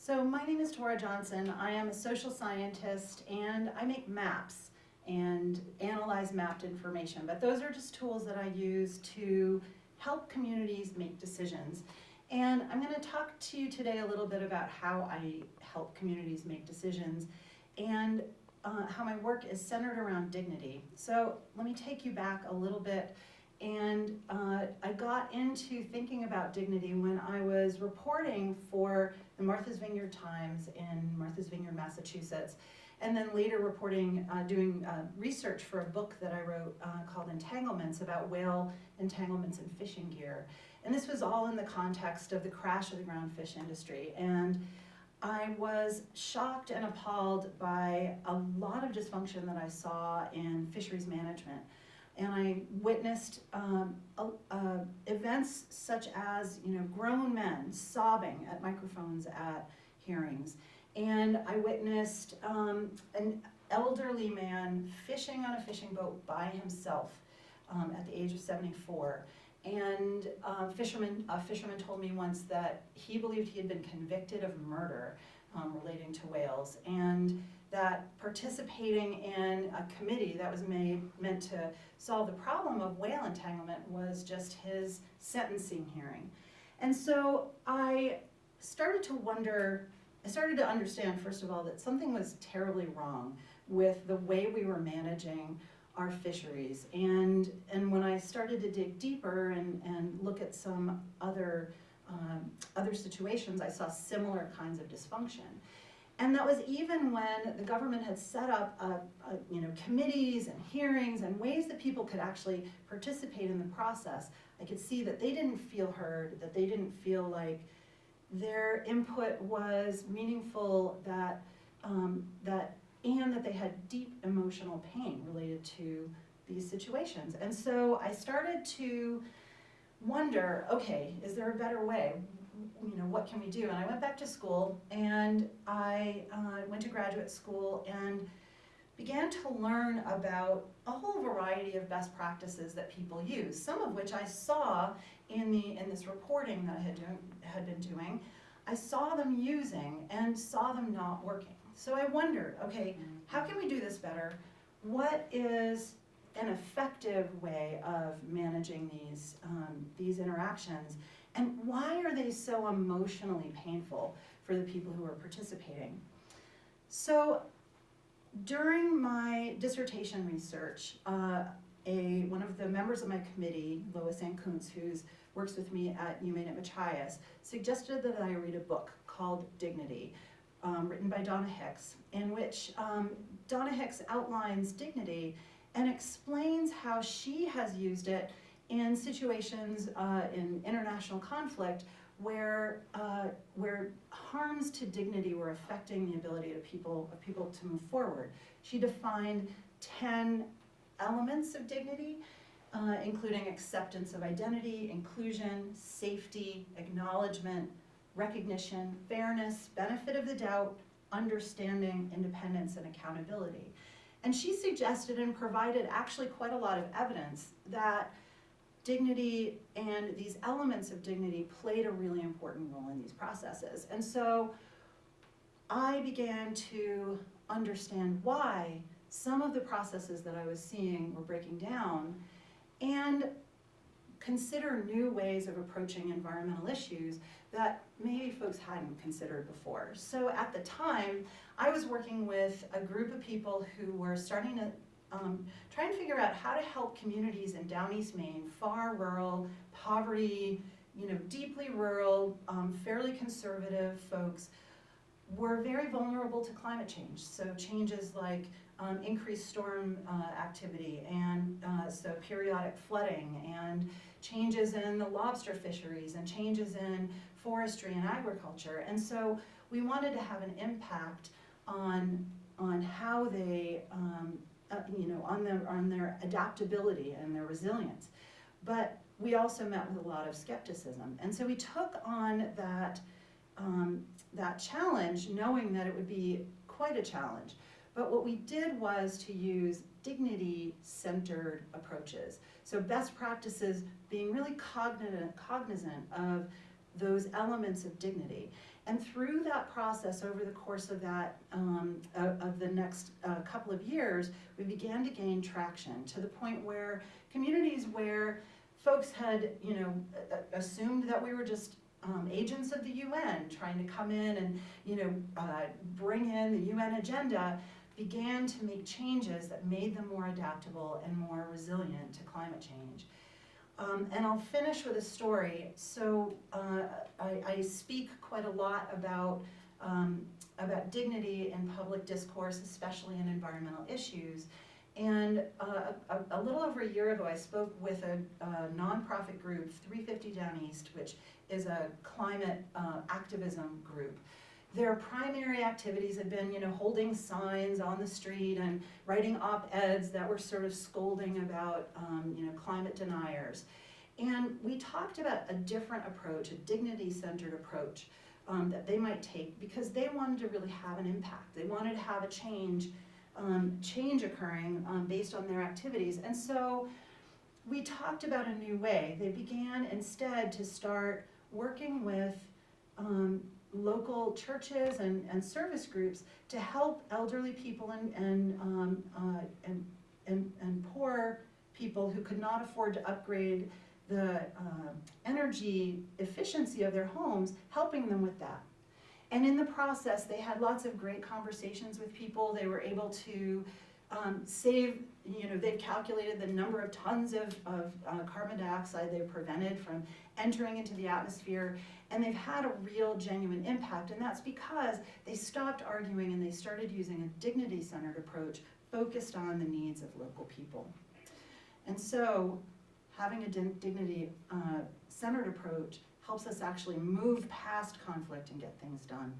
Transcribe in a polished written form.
So my name is Tora Johnson. I am a social scientist and I make maps and analyze mapped information. But those are just tools that I use to help communities make decisions. And I'm going to talk to you today a little bit about how I help communities make decisions and how my work is centered around dignity. So let me take you back a little bit. And I got into thinking about dignity when I was reporting for the Martha's Vineyard Times in Martha's Vineyard, Massachusetts, and then later reporting, doing research for a book that I wrote called Entanglements about whale entanglements and fishing gear. And this was all in the context of the crash of the ground fish industry. And I was shocked and appalled by a lot of dysfunction that I saw in fisheries management. And I witnessed events such as, grown men sobbing at microphones at hearings. And I witnessed an elderly man fishing on a fishing boat by himself at the age of 74. And a fisherman told me once that he believed he had been convicted of murder relating to whales, and that participating in a committee that was meant to solve the problem of whale entanglement was just his sentencing hearing. And so I started to understand, first of all, that something was terribly wrong with the way we were managing our fisheries. And when I started to dig deeper and look at some other situations, I saw similar kinds of dysfunction. And that was even when the government had set up committees and hearings and ways that people could actually participate in the process. I could see that they didn't feel heard, that they didn't feel like their input was meaningful, and that they had deep emotional pain related to these situations. And so I started to wonder, okay, is there a better way? What can we do? And I went back to school, and I went to graduate school and began to learn about a whole variety of best practices that people use, some of which I saw in this reporting that I had been doing. I saw them using and saw them not working. So I wondered, okay, how can we do this better? What is an effective way of managing these interactions? And why are they so emotionally painful for the people who are participating? So during my dissertation research, one of the members of my committee, Lois Ann Kuntz, who works with me at UMaine at Machias, suggested that I read a book called Dignity, written by Donna Hicks, in which Donna Hicks outlines dignity and explains how she has used it in situations in international conflict where harms to dignity were affecting the ability of people to move forward. She defined 10 elements of dignity, including acceptance of identity, inclusion, safety, acknowledgement, recognition, fairness, benefit of the doubt, understanding, independence, and accountability. And she suggested and provided actually quite a lot of evidence that dignity and these elements of dignity played a really important role in these processes. And so I began to understand why some of the processes that I was seeing were breaking down and consider new ways of approaching environmental issues that maybe folks hadn't considered before. So at the time, I was working with a group of people who were starting to try and figure out how to help communities in down East Maine, far rural, poverty, deeply rural, fairly conservative folks were very vulnerable to climate change. So changes like increased storm activity and so periodic flooding and changes in the lobster fisheries and changes in forestry and agriculture. And so we wanted to have an impact on how they on their adaptability and their resilience. But we also met with a lot of skepticism. And so we took on that challenge, knowing that it would be quite a challenge. But what we did was to use dignity-centered approaches. So best practices being really cognizant of those elements of dignity. And through that process, over the course of that, of the next couple of years, we began to gain traction to the point where communities where folks had, assumed that we were just agents of the UN trying to come in and, bring in the UN agenda, began to make changes that made them more adaptable and more resilient to climate change. And I'll finish with a story. So I speak quite a lot about dignity in public discourse, especially in environmental issues. And a little over a year ago, I spoke with a nonprofit group, 350 Down East, which is a climate activism group. Their primary activities had been, holding signs on the street and writing op-eds that were sort of scolding about, climate deniers. And we talked about a different approach, a dignity-centered approach that they might take, because they wanted to really have an impact. They wanted to have a change occurring based on their activities. And so we talked about a new way. They began instead to start working with local churches and service groups to help elderly people and poor people who could not afford to upgrade the energy efficiency of their homes, helping them with that. And in the process, they had lots of great conversations with people. They were able to save, they've calculated the number of tons of carbon dioxide they prevented from entering into the atmosphere, and they've had a real genuine impact. And that's because they stopped arguing and they started using a dignity-centered approach focused on the needs of local people. And so having a dignity-centered approach helps us actually move past conflict and get things done.